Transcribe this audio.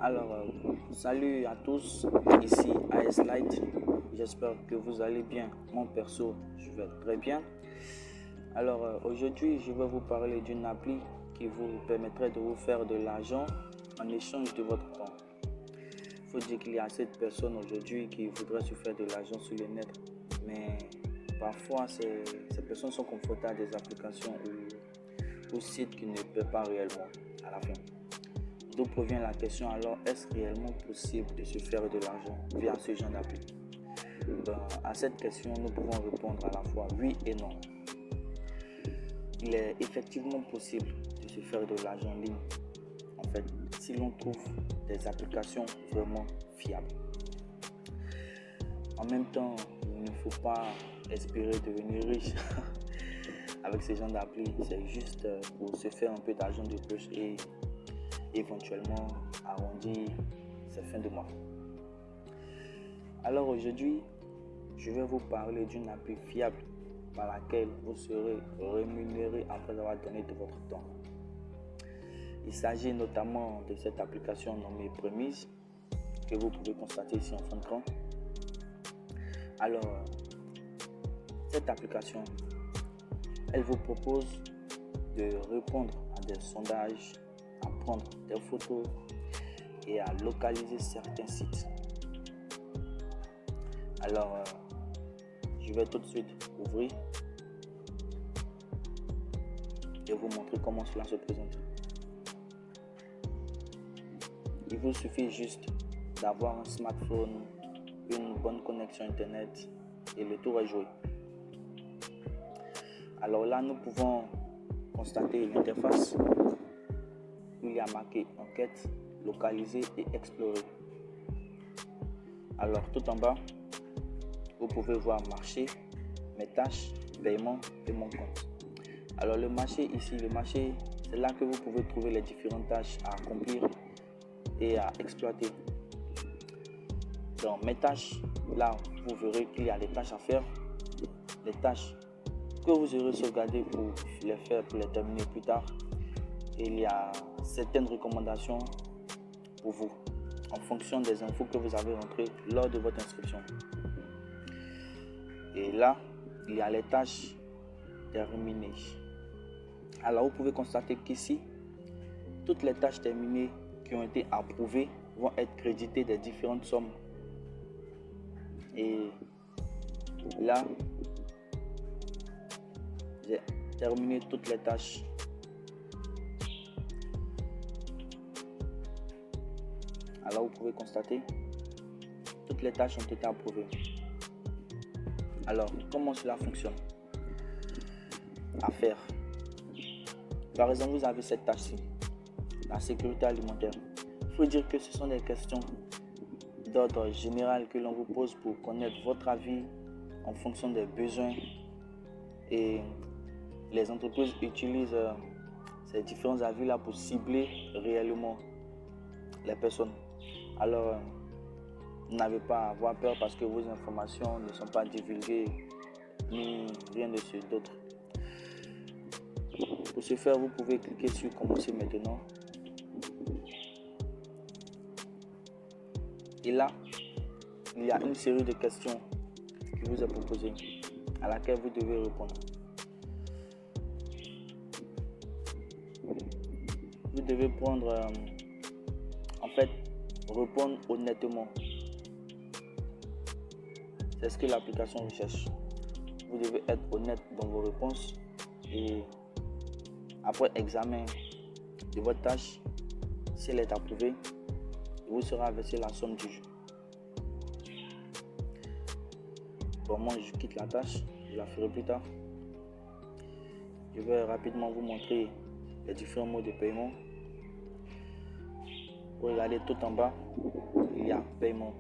Alors, salut à tous, ici AS Light. J'espère que vous allez bien. Mon perso, je vais très bien. Alors, aujourd'hui, je vais vous parler d'une appli qui vous permettrait de vous faire de l'argent en échange de votre temps. Il faut dire qu'il y a assez de personnes aujourd'hui qui voudraient se faire de l'argent sur le net, mais parfois, ces personnes sont confrontées à des applications ou sites qui ne paient pas réellement à la fin. D'où provient la question alors, est-ce réellement possible de se faire de l'argent via ce genre d'appli? À cette question, nous pouvons répondre à la fois oui et non. Il est effectivement possible de se faire de l'argent en ligne, en fait, si l'on trouve des applications vraiment fiables. En même temps, il ne faut pas espérer devenir riche avec ce genre d'appli. C'est juste pour se faire un peu d'argent de poche et éventuellement arrondir ses fins de mois. Alors aujourd'hui, je vais vous parler d'une appli fiable par laquelle vous serez rémunéré après avoir donné de votre temps. Il s'agit notamment de cette application nommée Premise que vous pouvez constater ici en fond d'écran. Alors, cette application, elle vous propose de répondre à des sondages, à prendre des photos et à localiser certains sites. Alors, je vais tout de suite ouvrir et vous montrer comment cela se présente. Il vous suffit juste d'avoir un smartphone, une bonne connexion internet et le tour est joué. Alors là, nous pouvons constater l'interface où il y a marqué enquête, localiser et explorer. Alors tout en bas, vous pouvez voir marché, mes tâches, paiement et mon compte. Alors le marché ici, c'est là que vous pouvez trouver les différentes tâches à accomplir et à exploiter. Dans mes tâches, là vous verrez qu'il y a des tâches à faire, des tâches que vous aurez sauvegardées pour les faire, pour les terminer plus tard. Et il y a certaines recommandations pour vous en fonction des infos que vous avez rentrées lors de votre inscription. Et là, il y a les tâches terminées. Alors vous pouvez constater qu'ici, toutes les tâches terminées qui ont été approuvées vont être créditées des différentes sommes. Et là, j'ai terminé toutes les tâches. Alors vous pouvez constater, toutes les tâches ont été approuvées. Alors, comment cela fonctionne? À faire. Par exemple, vous avez cette tâche-ci, la sécurité alimentaire. Il faut dire que ce sont des questions d'ordre général que l'on vous pose pour connaître votre avis en fonction des besoins. Et les entreprises utilisent ces différents avis-là pour cibler réellement les personnes. Alors, n'avez pas à avoir peur parce que vos informations ne sont pas divulguées ni rien de ce d'autre. Pour ce faire, vous pouvez cliquer sur commencer maintenant. Et là, il y a une série de questions qui vous est proposée à laquelle vous devez répondre. Vous devez répondre honnêtement. C'est ce que l'application recherche. Vous devez être honnête dans vos réponses et après examen de votre tâche, si elle est approuvée, il vous sera versé la somme du jeu. Bon, moi je quitte la tâche, je la ferai plus tard. Je vais rapidement vous montrer les différents modes de paiement. Regardez tout en bas, il y a paiement.